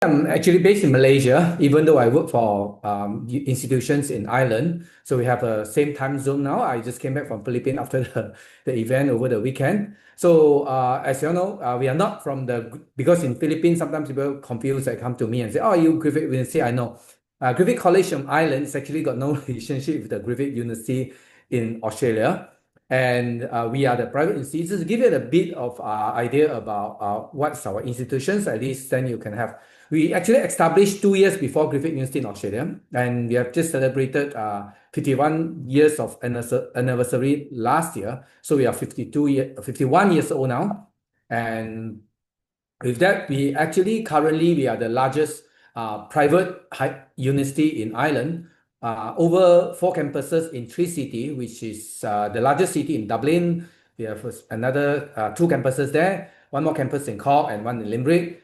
I'm actually based in Malaysia, even though I work for institutions in Ireland. So we have a same time zone now. I just came back from Philippines after the event over the weekend. So as you all know, we are not from because in Philippines, sometimes people confuse, they come to me and say, oh, you Griffith University, I know. Griffith College from Ireland has actually got no relationship with the Griffith University in Australia. And we are the private institutions. To give you a bit of idea about what's our institutions, at least then you can have. We actually established 2 years before Griffith University in Australia, and we have just celebrated 51 years of anniversary last year. So we are 51 years old now. And with that, we are the largest private university in Ireland. Over 4 campuses in 3 cities, which is the largest city in Dublin. We have another 2 campuses there, one more campus in Cork and one in Limerick,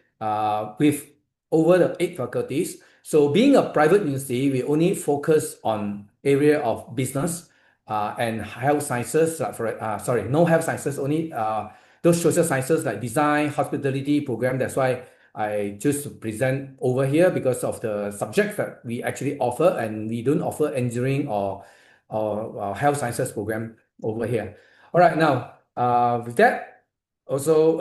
with over the 8 faculties. So being a private university, we only focus on area of business and health sciences. No health sciences, only those social sciences like design, hospitality program. That's why I choose to present over here because of the subjects that we actually offer, and we don't offer engineering or health sciences program over here. All right, now with that, also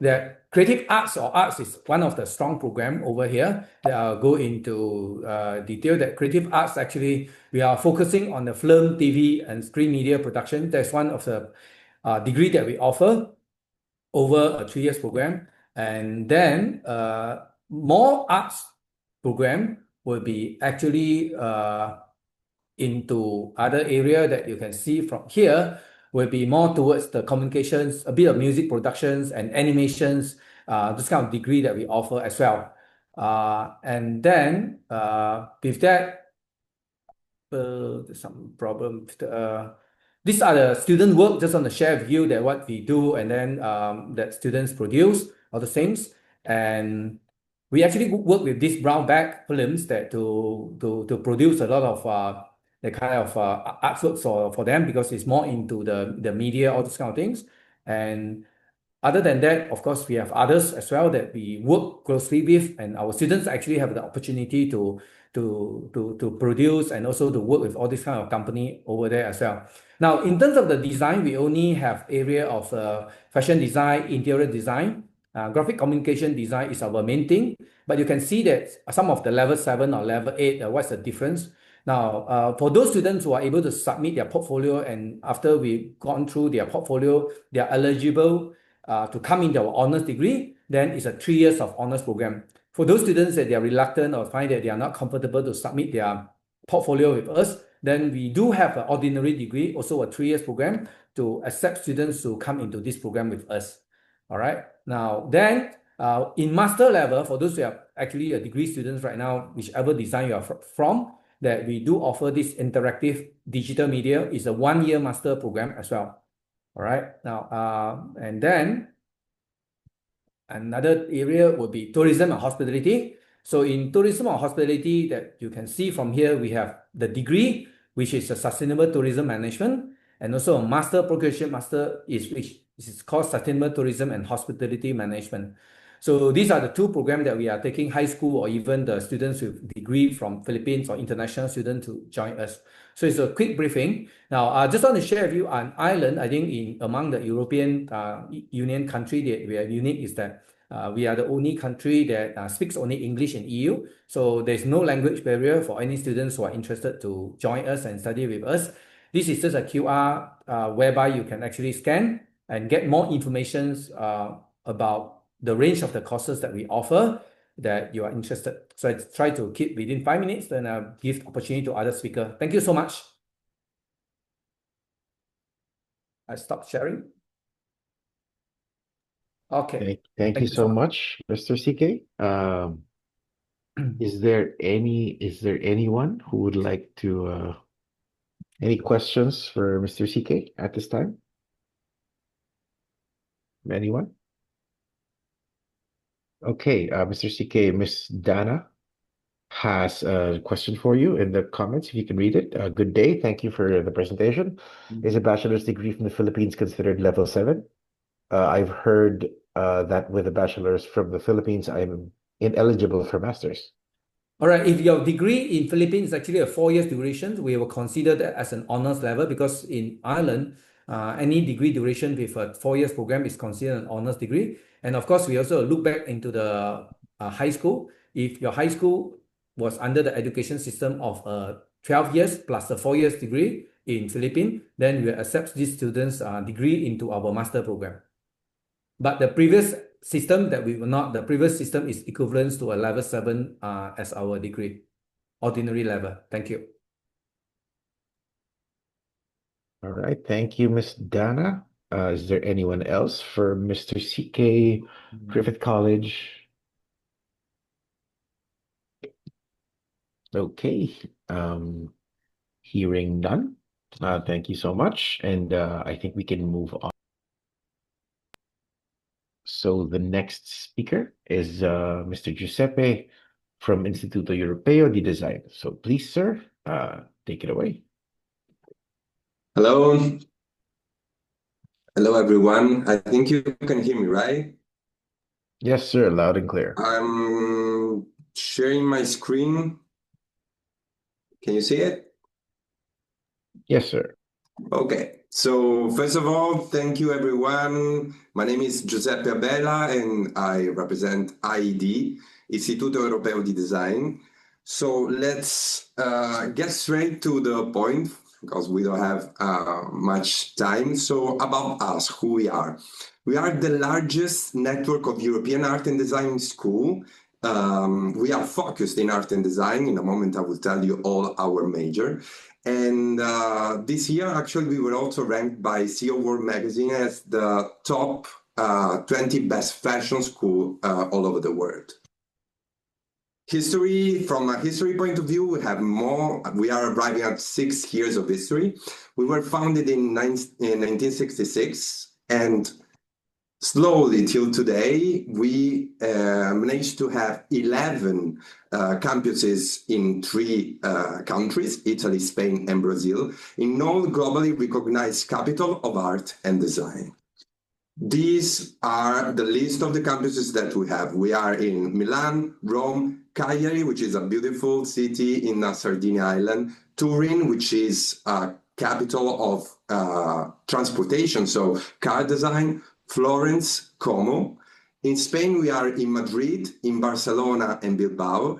the creative arts or arts is one of the strong program over here. I'll go into detail that creative arts actually we are focusing on the film, TV, and screen media production. That's one of the degree that we offer over a 3 years program. And then more arts program will be actually into other area that you can see from here will be more towards the communications, a bit of music productions and animations, this kind of degree that we offer as well. And then with that, there's some problem. These are the student work. Just want to share with you that what we do, and then that students produce all the things. And we actually work with these brown bag films that to produce a lot of the kind of artworks for them, because it's more into the media, all those kind of things. And other than that, of course, we have others as well that we work closely with, and our students actually have the opportunity to produce and also to work with all this kind of company over there as well. Now, in terms of the design, we only have area of fashion design, interior design, graphic communication design is our main thing. But you can see that some of the level 7 or level 8, what's the difference? Now, for those students who are able to submit their portfolio, and after we've gone through their portfolio, they are eligible to come into our honors degree, then it's a 3 years of honors program. For those students that they are reluctant or find that they are not comfortable to submit their portfolio with us, then we do have an ordinary degree, also a 3 years program to accept students to come into this program with us. All right. Now, then in master level, for those who are actually a degree students right now, whichever design you are from, that we do offer this interactive digital media is a 1 year master program as well. All right. Now, and then another area would be tourism and hospitality. So in tourism and hospitality, that you can see from here, we have the degree, which is a sustainable tourism management, and also a master procreation master which is called sustainable tourism and hospitality management. So these are the 2 programs that we are taking high school or even the students with degree from Philippines or international students to join us. So it's a quick briefing. Now, I just want to share with you on Ireland. I think among the European Union country that we are unique is that we are the only country that speaks only English in EU. So there's no language barrier for any students who are interested to join us and study with us. This is just a QR whereby you can actually scan and get more information about the range of the courses that we offer that you are interested. So I try to keep within 5 minutes, then I'll give opportunity to other speaker. Thank you so much. I stop sharing. Okay. Thank you so much, Mr. CK. Is there anyone who would like to any questions for Mr. CK at this time? Anyone? Okay, Mr. CK, Miss Dana has a question for you in the comments, if you can read it. Good day, thank you for the presentation. Is a bachelor's degree from the Philippines considered level 7? I've heard that with a bachelor's from the Philippines, I'm ineligible for masters? All right, if your degree in Philippines is actually a 4 years duration, we will consider that as an honors level because in Ireland, any degree duration with a 4 years program is considered an honors degree. And of course, we also look back into the high school. If your high school was under the education system of 12 years plus a 4 years degree in Philippines, then we accept these students' degree into our master program. But the previous system that we will not, the previous system is equivalent to a level 7 as our degree, ordinary level. Thank you. All right, thank you, Miss Dana. Is there anyone else for Mr. CK, Griffith College? Okay, hearing none. Thank you so much. And I think we can move on. So the next speaker is Mr. Giuseppe from Instituto Europeo di Design. So please, sir, take it away. Hello. Hello, everyone. I think you can hear me, right? Yes, sir, loud and clear. I'm sharing my screen. Can you see it? Yes, sir. Okay. So first of all, thank you, everyone. My name is Giuseppe Abela, and I represent IED, Istituto Europeo di Design. So let's get straight to the point because we don't have much time. So about us, who we are. We are the largest network of European art and design school. We are focused in art and design. In a moment, I will tell you all our major. And this year, actually, we were also ranked by CEO World Magazine as the top 20 best fashion school all over the world. History, from a history point of view, we have more. We are arriving at 6 years of history. We were founded in 1966, and slowly till today, we managed to have 11 campuses in 3 countries, Italy, Spain, and Brazil, in all globally recognized capital of art and design. These are the list of the campuses that we have. We are in Milan, Rome, Cagliari, which is a beautiful city in Sardinia Island, Turin, which is a capital of transportation, so car design, Florence, Como. In Spain, we are in Madrid, in Barcelona, and Bilbao.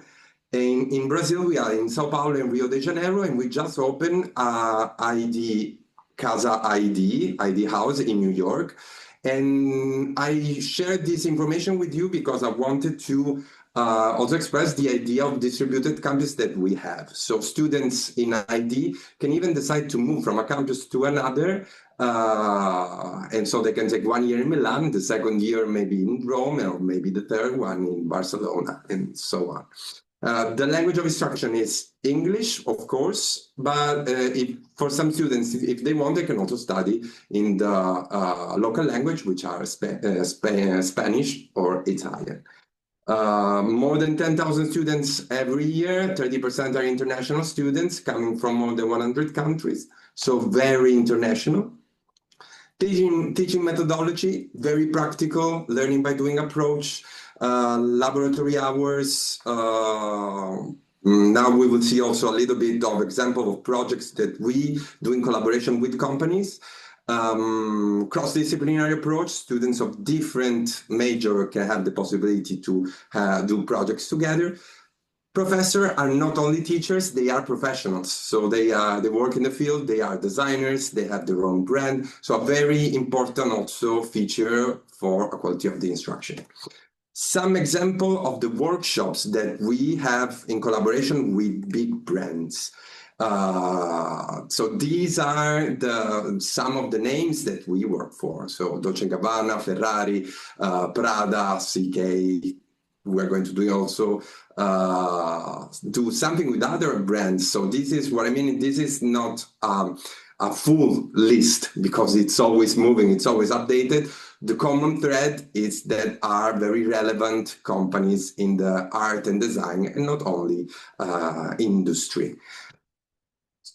And in Brazil, we are in Sao Paulo and Rio de Janeiro, and we just opened ID Casa ID House in New York. And I shared this information with you because I wanted to also express the idea of distributed campus that we have. So students in ID can even decide to move from a campus to another. And so they can take 1 year in Milan, the second year maybe in Rome, or maybe the third one in Barcelona, and so on. The language of instruction is English, of course, but for some students, if they want, they can also study in the local language, which are Spanish or Italian. More than 10,000 students every year, 30% are international students coming from more than 100 countries, so very international. Teaching methodology, very practical, learning by doing approach, laboratory hours. Now we will see also a little bit of example of projects that we do in collaboration with companies. Cross-disciplinary approach, students of different major can have the possibility to do projects together. Professors are not only teachers, they are professionals. So they work in the field, they are designers, they have their own brand. So a very important also feature for quality of the instruction. Some example of the workshops that we have in collaboration with big brands. So these are some of the names that we work for. So Dolce & Gabbana, Ferrari, Prada, CK. We're going to do also do something with other brands. So this is what I mean. This is not a full list because it's always moving, it's always updated. The common thread is that are very relevant companies in the art and design and not only industry.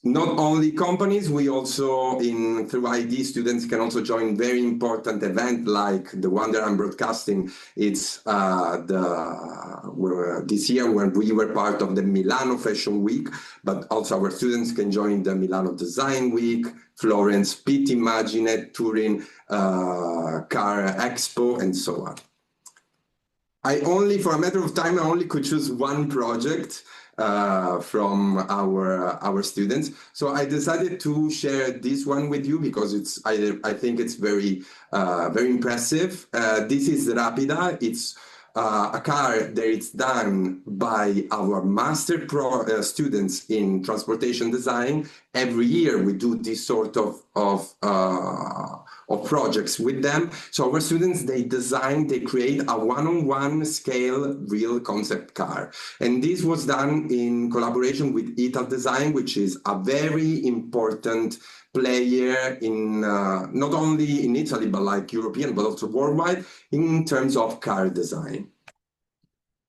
not only companies, we also through ID students can also join very important event like the one that I'm broadcasting. It's this year when we were part of the Milano Fashion Week, but also our students can join the Milano Design Week, Florence Pitt Imagine, Turin Car Expo, and so on. For a matter of time, I only could choose one project from our students. So I decided to share this one with you because I think it's very impressive. This is Rapida. It's a car that is done by our master students in transportation design. Every year we do this sort of projects with them. So our students, they create a one-on-one scale real concept car. And this was done in collaboration with Ital Design, which is a very important player in not only in Italy, but like European, but also worldwide in terms of car design.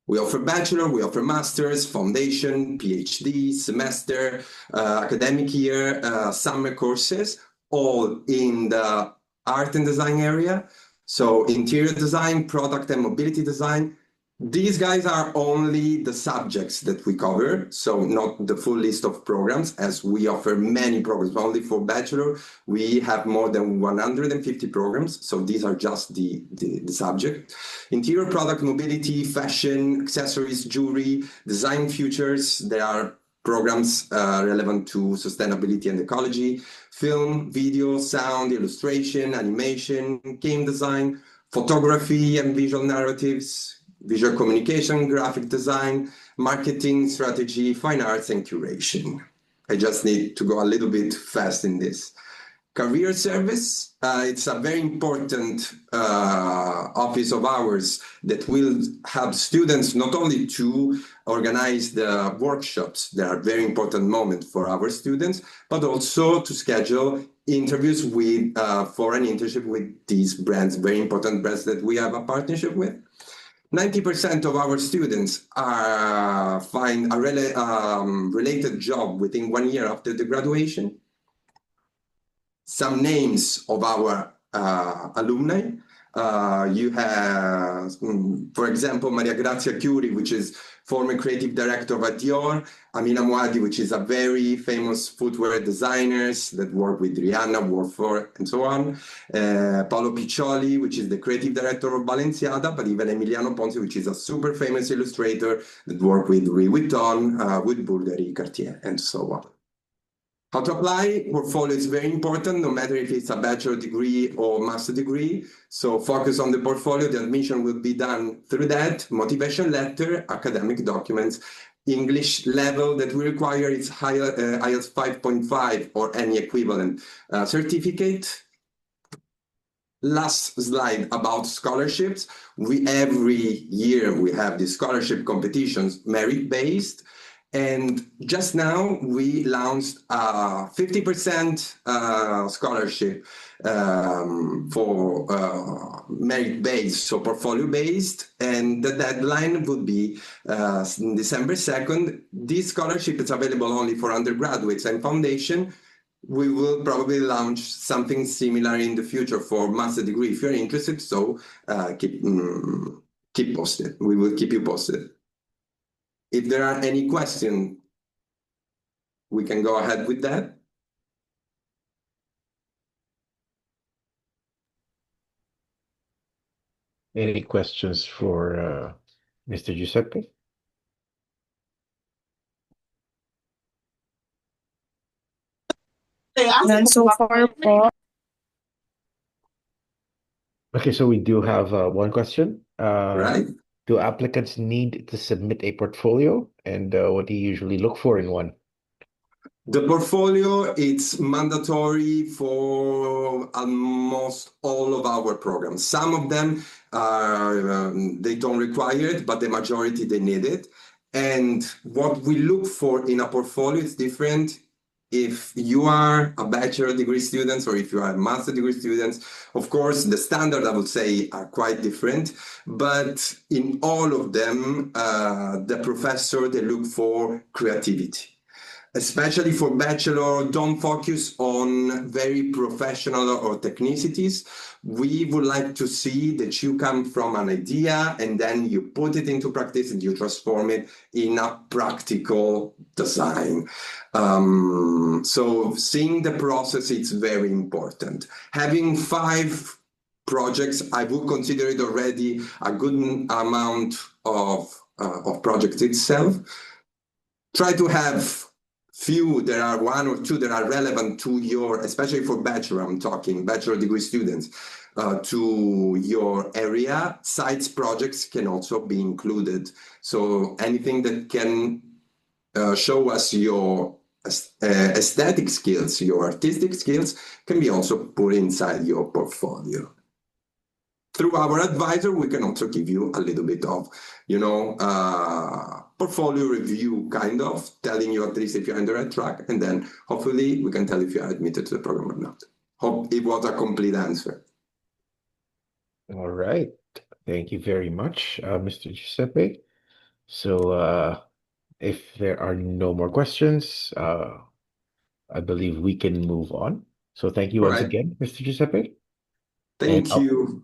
We offer bachelor, we offer masters, foundation, PhD, semester, academic year, summer courses, all in the art and design area. So interior design, product and mobility design. These guys are only the subjects that we cover, so not the full list of programs, as we offer many programs. Only for bachelor, we have more than 150 programs, so these are just the subject. Interior, product, mobility, fashion, accessories, jewelry, design futures. There are programs relevant to sustainability and ecology, film, video, sound, illustration, animation, game design, photography and visual narratives, visual communication, graphic design, marketing, strategy, fine arts, and curation. I just need to go a little bit fast in this. Career service, it's a very important office of ours that will help students not only to organize the workshops that are very important moment for our students, but also to schedule interviews with for an internship with these brands, very important brands that we have a partnership with. 90% of our students find a related job within 1 year after the graduation. Some names of our alumni. You have, for example, Maria Grazia Curie, which is former creative director at Dior, Amina Mouadi, which is a very famous footwear designers that work with Rihanna, Warford, and so on. Paolo Piccioli, which is the creative director of Balenciaga, but even Emiliano Ponzi, which is a super famous illustrator that work with Louis Vuitton, with Bulgari, Cartier, and so on. How to apply? Portfolio is very important, no matter if it's a bachelor degree or master degree. So focus on the portfolio. The admission will be done through that. Motivation letter, academic documents. English level that we require is IELTS 5.5 or any equivalent certificate. Last slide about scholarships. Every year we have these scholarship competitions, merit-based. And just now we launched a 50% scholarship for merit-based, so portfolio-based, and the deadline would be December 2nd. This scholarship is available only for undergraduates and foundation. We will probably launch something similar in the future for master degree if you're interested, so keep posted. We will keep you posted. If there are any questions, we can go ahead with that. Any questions for Mr. Giuseppe? None so far po. Okay, so we do have one question. Right. Do applicants need to submit a portfolio, and what do you usually look for in one? The portfolio, it's mandatory for almost all of our programs. Some of them they don't require it, but the majority, they need it. And what we look for in a portfolio is different. If you are a bachelor degree student or if you are a master degree students, of course, the standard, I would say, are quite different. But in all of them, the professor, they look for creativity. especially for bachelor, don't focus on very professional or technicities. We would like to see that you come from an idea and then you put it into practice and you transform it in a practical design. So seeing the process, it's very important. Having 5 projects, I would consider it already a good amount of projects itself. Try to have few, there are 1 or 2 that are relevant to your, especially for bachelor, I'm talking bachelor degree students, to your area. Sites projects can also be included. So anything that can show us your aesthetic skills, your artistic skills, can be also put inside your portfolio. Through our advisor, we can also give you a little bit of, portfolio review, kind of telling you at least if you're on the right track, and then hopefully we can tell if you are admitted to the program or not. Hope it was a complete answer. All right. Thank you very much, Mr. Giuseppe. So if there are no more questions, I believe we can move on. So thank you All once right. again, Mr. Giuseppe. Thank you.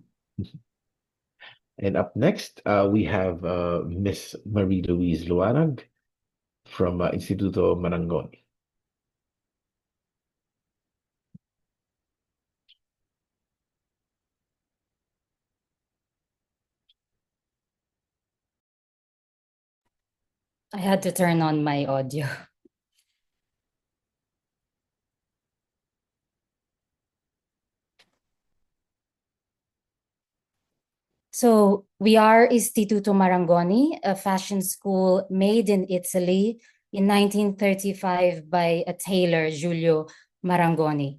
And up next, we have Miss Marie-Louise Luanag from Instituto Marangoni. I had to turn on my audio. So we are Istituto Marangoni, a fashion school made in Italy in 1935 by a tailor, Giulio Marangoni.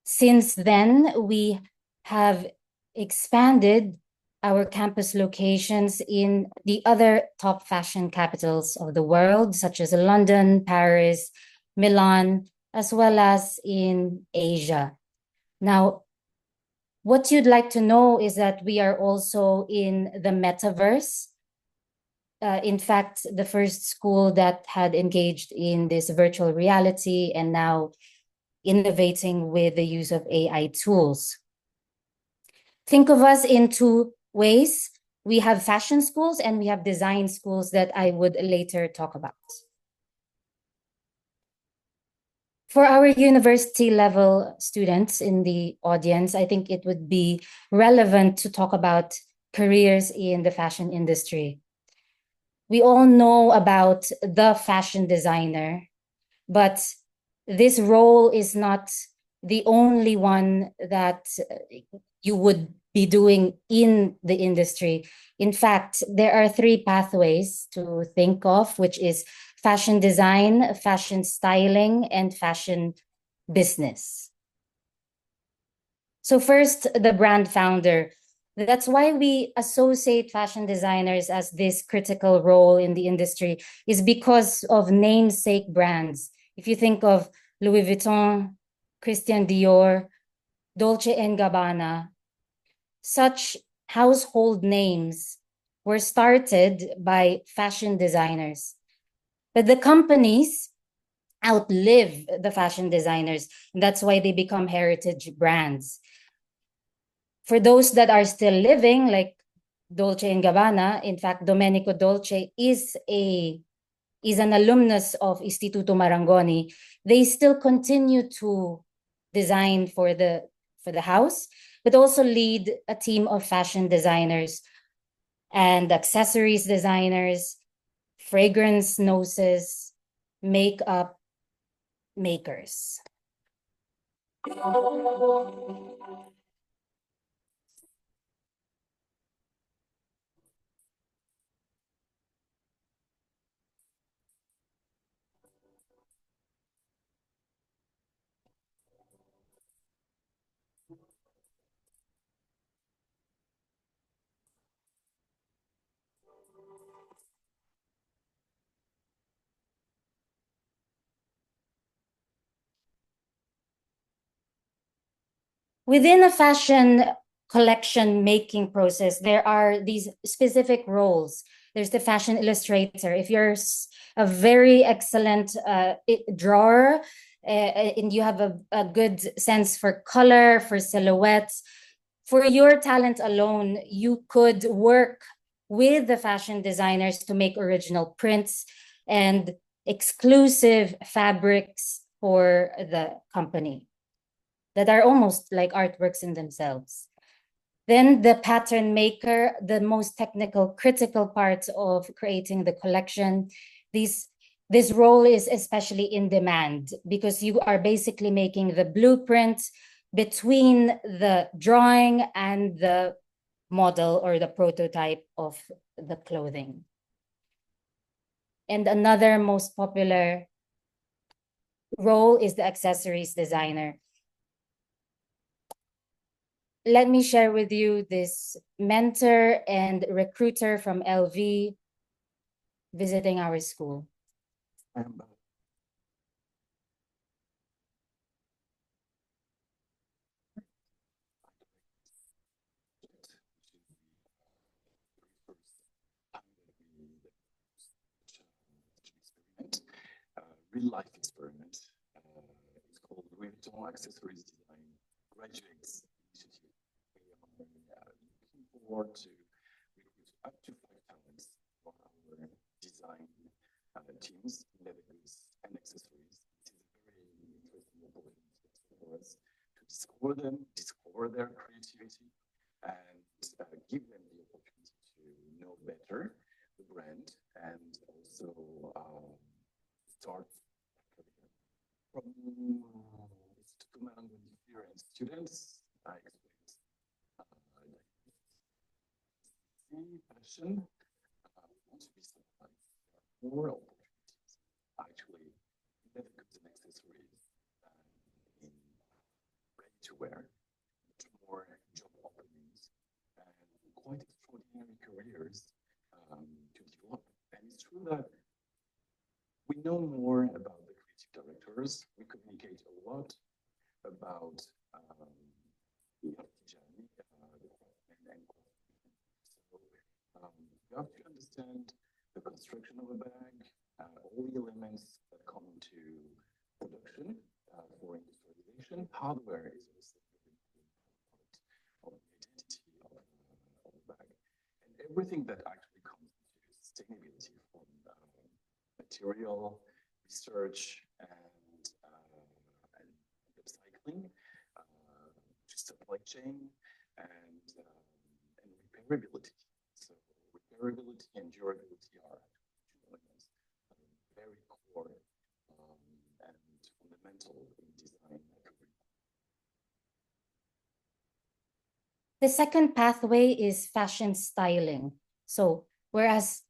Since then, we have expanded our campus locations in the other top fashion capitals of the world, such as London, Paris, Milan, as well as in Asia. Now, what you'd like to know is that we are also in the metaverse. In fact, the first school that had engaged in this virtual reality and now innovating with the use of AI tools. Think of us in 2 ways. We have fashion schools and we have design schools that I would later talk about. For our university level students in the audience, I think it would be relevant to talk about careers in the fashion industry. We all know about the fashion designer, but this role is not the only one that you would be doing in the industry. In fact, there are 3 pathways to think of, which is fashion design, fashion styling, and fashion business. So first, the brand founder. That's why we associate fashion designers as this critical role in the industry, is because of namesake brands. If you think of Louis Vuitton, Christian Dior, Dolce & Gabbana, such household names were started by fashion designers. But the companies outlive the fashion designers. And that's why they become heritage brands. For those that are still living, like Dolce & Gabbana, in fact, Domenico Dolce is an alumnus of Istituto Marangoni. They still continue to design for the house, but also lead a team of fashion designers and accessories designers, fragrance noses, makeup makers. Within a fashion collection making process, there are these specific roles There's the fashion illustrator. If you're a very excellent drawer, and you have a good sense for color, for silhouettes, for your talent alone, you could work with the fashion designers to make original prints and exclusive fabrics for the company that are almost like artworks in themselves. Then the pattern maker, the most technical, critical part of creating the collection. This role is especially in demand because you are basically making the blueprint between the drawing and the model or the prototype of the clothing. And another most popular role is the accessories designer. Let me share with you this mentor and recruiter from LV visiting our school. Real life experiment. It's called Vuitton Accessories Design Graduates Initiative. We are looking forward to recruit up to 5 talents for our design teams, leather goods and accessories. It is a very interesting opportunity for us to discover them, discover their creativity, and give them the opportunity to know better the brand and also start from among the different students. I expect passion want to be sometimes more opportunities. Actually, leather goods and accessories in ready to wear, much more job openings and quite extraordinary careers to develop. And it's true that we know more about the creative directors. We communicate a lot about the journey, and so you have to understand the construction of a bag, all the elements that come into production for industrialization. Hardware is also a very important part of the identity of the bag, and everything that actually comes into sustainability from material research and upcycling to supply chain and repairability. So repairability and durability are two elements that are very core and fundamental in design. The second pathway is fashion styling. So whereas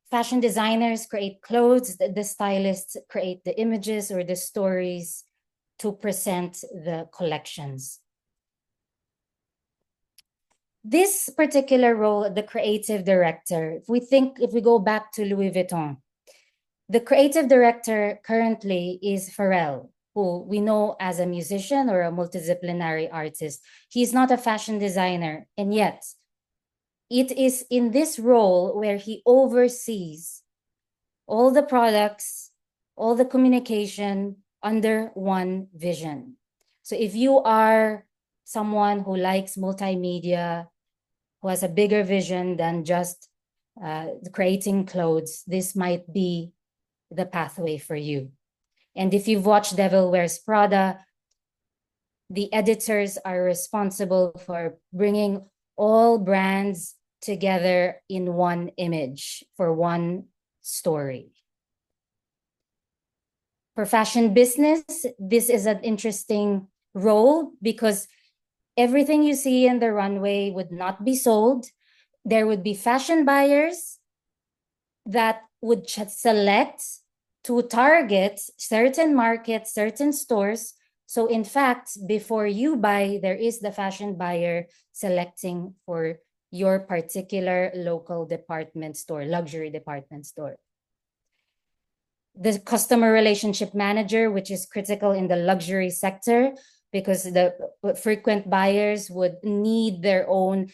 fashion designers create clothes, the stylists create the images or the stories to present the collections. This particular role, the creative director, if we go back to Louis Vuitton, the creative director currently is Pharrell, who we know as a musician or a multidisciplinary artist. He's not a fashion designer, and yet it is in this role where he oversees all the products, all the communication under one vision. So if you are someone who likes multimedia, who has a bigger vision than just creating clothes, this might be the pathway for you. And if you've watched Devil Wears Prada, the editors are responsible for bringing all brands together in one image for one story. For fashion business, this is an interesting role because everything you see in the runway would not be sold. There would be fashion buyers that would select to target certain markets, certain stores. So in fact, before you buy, there is the fashion buyer selecting for your particular local department store, luxury department store. The customer relationship manager, which is critical in the luxury sector because the frequent buyers would need their own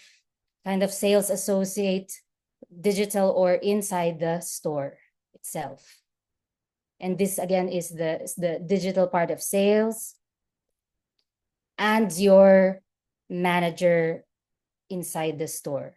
kind of sales associate digital or inside the store itself. And this again is the digital part of sales and your manager inside the store.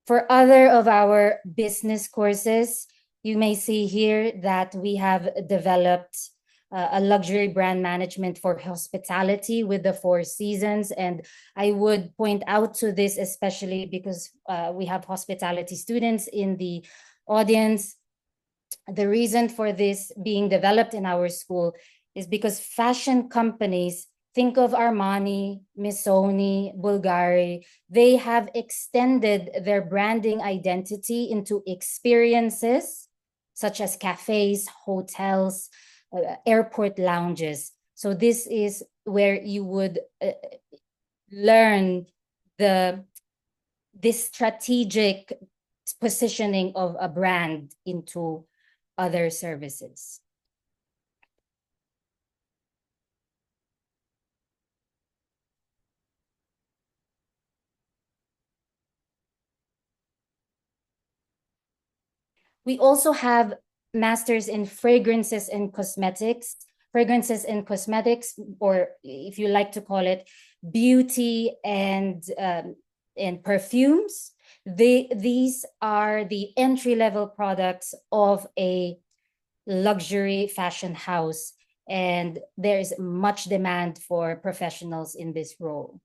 For other of our business courses, you may see here that we have developed a luxury brand management for hospitality with the 4 seasons. And I would point out to this, especially because we have hospitality students in the audience. The reason for this being developed in our school is because fashion companies, think of Armani, Missoni, Bulgari, they have extended their branding identity into experiences such as cafes, hotels, airport lounges. So this is where you would learn this strategic positioning of a brand into other services. We also have masters in fragrances and cosmetics, or if you like to call it, beauty and perfumes. These are the entry-level products of a luxury fashion house, and there is much demand for professionals in this role.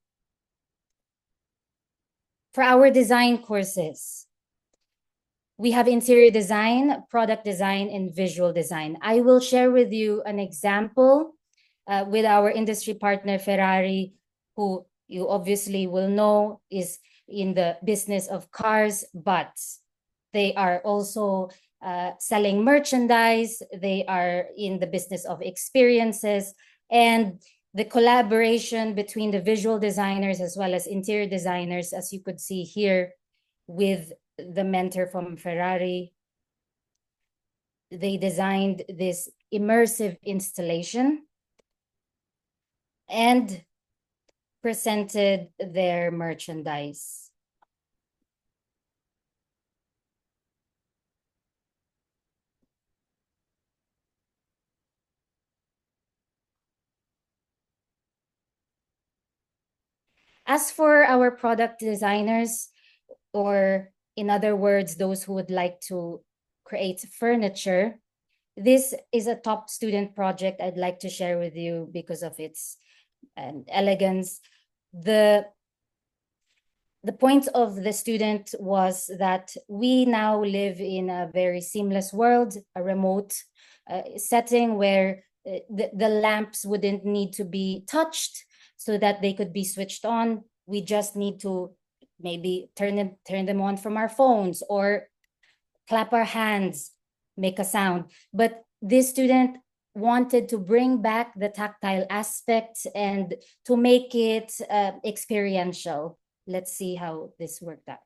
For our design courses, we have interior design, product design, and visual design. I will share with you an example with our industry partner, Ferrari, who you obviously will know is in the business of cars, but they are also selling merchandise. They are in the business of experiences, and the collaboration between the visual designers as well as interior designers, as you could see here with the mentor from Ferrari. They designed this immersive installation and presented their merchandise. As for our product designers, or in other words, those who would like to create furniture, this is a top student project I'd like to share with you because of its elegance. The point of the student was that we now live in a very seamless world, a remote setting where the lamps wouldn't need to be touched so that they could be switched on. We just need to maybe turn them on from our phones or clap our hands, make a sound. But this student wanted to bring back the tactile aspect and to make it experiential. Let's see how this worked out.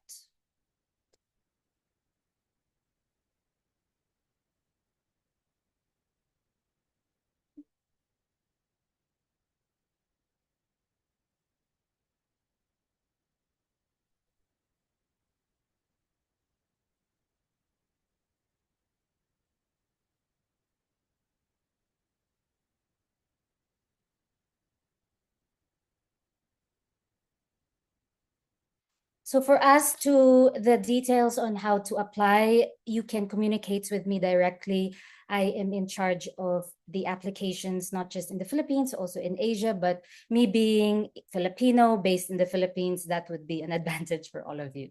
So for us to the details on how to apply, you can communicate with me directly. I am in charge of the applications, not just in the Philippines, also in Asia, but me being Filipino based in the Philippines, that would be an advantage for all of you.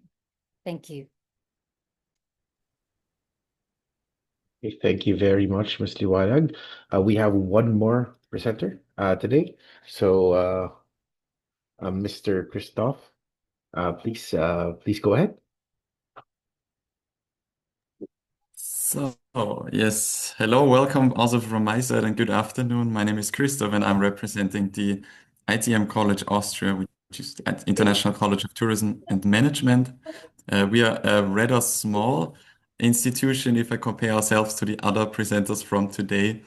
Thank you. Okay, thank you very much, Ms. Liwanag. We have one more presenter today. So Mr. Christoph, please go ahead. So, yes, hello, welcome also from my side, and good afternoon. My name is Christoph, and I'm representing the ITM College Austria, which is the International College of Tourism and Management. We are a rather small institution if I compare ourselves to the other presenters from today.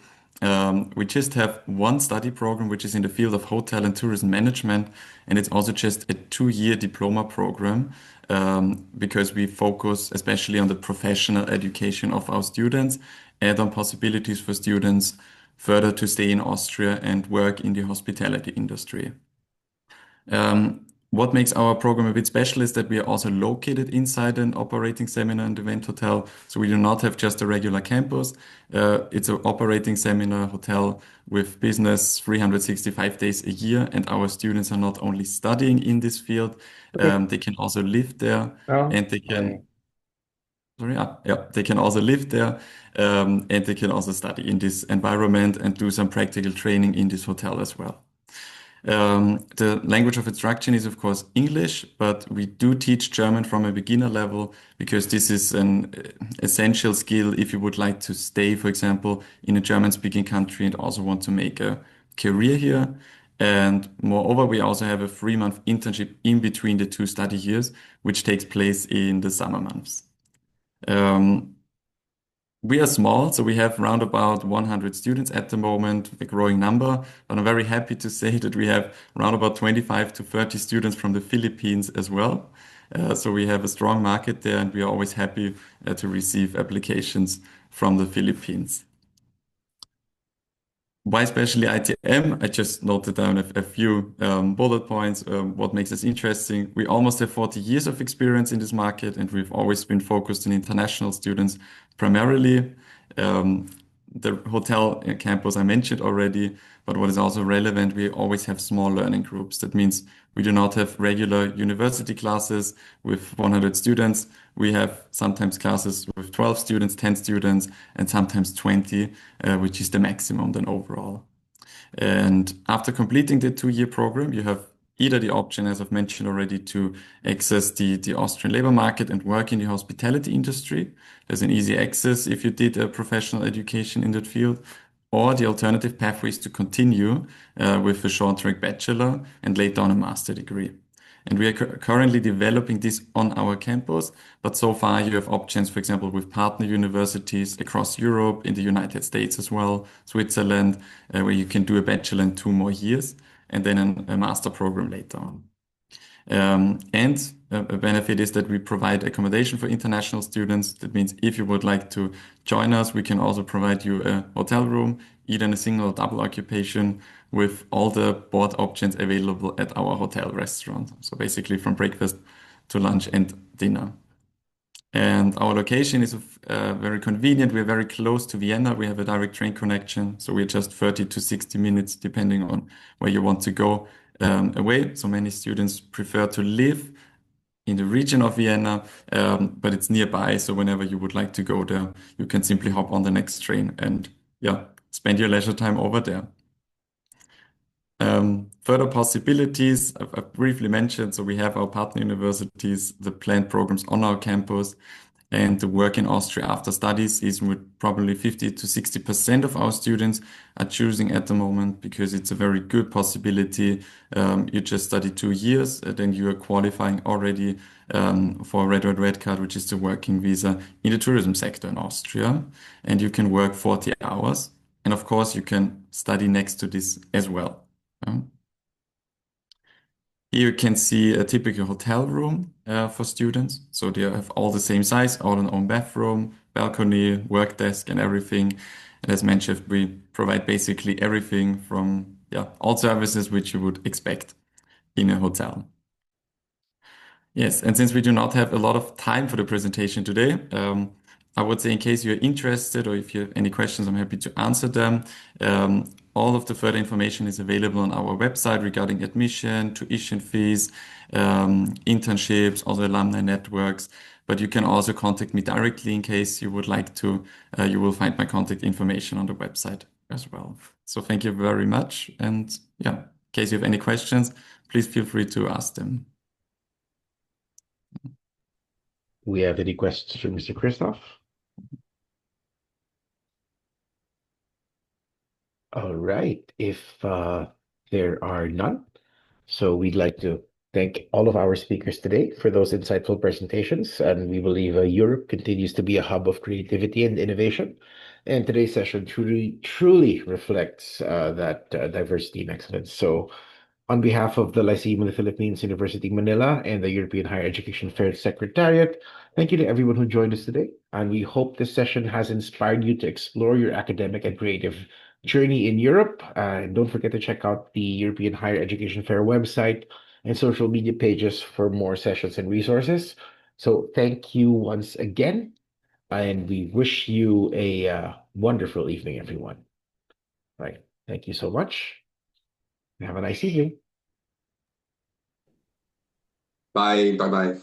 We just have one study program, which is in the field of hotel and tourism management, and it's also just a 2-year diploma program. because we focus especially on the professional education of our students and on possibilities for students further to stay in Austria and work in the hospitality industry. What makes our program a bit special is that we are also located inside an operating seminar and event hotel. So we do not have just a regular campus. It's an operating seminar hotel with business 365 days a year. And our students are not only studying in this field, they can also live there and they can, they can also live there and they can also study in this environment and do some practical training in this hotel as well. The language of instruction is, of course, English, but we do teach German from a beginner level because this is an essential skill if you would like to stay, for example, in a German-speaking country and also want to make a career here. And moreover, we also have a 3-month internship in between the 2 study years, which takes place in the summer months. We are small, so we have around about 100 students at the moment, a growing number. But I'm very happy to say that we have around about 25 to 30 students from the Philippines as well. So we have a strong market there, and we are always happy to receive applications from the Philippines. Why especially ITM? I just noted down a few bullet points, what makes us interesting. We almost have 40 years of experience in this market, and we've always been focused on international students primarily. The hotel campus I mentioned already, but what is also relevant, we always have small learning groups. That means we do not have regular university classes with 100 students. We have sometimes classes with 12 students, 10 students, and sometimes 20, which is the maximum then overall. And after completing the 2-year program, you have either the option, as I've mentioned already, to access the Austrian labor market and work in the hospitality industry. There's an easy access if you did a professional education in that field, or the alternative pathway is to continue with a short-track bachelor and later on a master degree. And we are currently developing this on our campus, but so far you have options, for example, with partner universities across Europe, in the United States as well, Switzerland, where you can do a bachelor in 2 more years and then a master program later on. And a benefit is that we provide accommodation for international students. That means if you would like to join us, we can also provide you a hotel room, either in a single or double occupation, with all the board options available at our hotel restaurant. So basically from breakfast to lunch and dinner. And our location is very convenient. We're very close to Vienna. We have a direct train connection. So we're just 30 to 60 minutes, depending on where you want to go away. So many students prefer to live in the region of Vienna, but it's nearby. So whenever you would like to go there, you can simply hop on the next train and spend your leisure time over there. Further possibilities, I've briefly mentioned, so we have our partner universities, the planned programs on our campus, and the work in Austria after studies is with probably 50 to 60% of our students are choosing at the moment because it's a very good possibility. You just study 2 years, then you are qualifying already for a red card, which is the working visa in the tourism sector in Austria, and you can work 40 hours. And of course, you can study next to this as well. Here you can see a typical hotel room for students. So they have all the same size, all an own bathroom, balcony, work desk, and everything. And as mentioned, we provide basically everything from all services which you would expect in a hotel. Yes, and since we do not have a lot of time for the presentation today, I would say in case you're interested or if you have any questions, I'm happy to answer them. All of the further information is available on our website regarding admission, tuition fees, internships, also alumni networks. But you can also contact me directly in case you would like to. You will find my contact information on the website as well. So thank you very much. And in case you have any questions, please feel free to ask them. We have any questions for Mr. Christoph? All right. If there are none, so we'd like to thank all of our speakers today for those insightful presentations. And we believe Europe continues to be a hub of creativity and innovation. And today's session truly reflects that diversity and excellence. So On behalf of the Lyceum of the Philippines, University Manila, and the European Higher Education Fair Secretariat, thank you to everyone who joined us today. And we hope this session has inspired you to explore your academic and creative journey in Europe. And don't forget to check out the European Higher Education Fair website and social media pages for more sessions and resources. So thank you once again, and we wish you a wonderful evening, everyone. Right. Thank you so much. Have a nice evening. Bye. Bye-bye.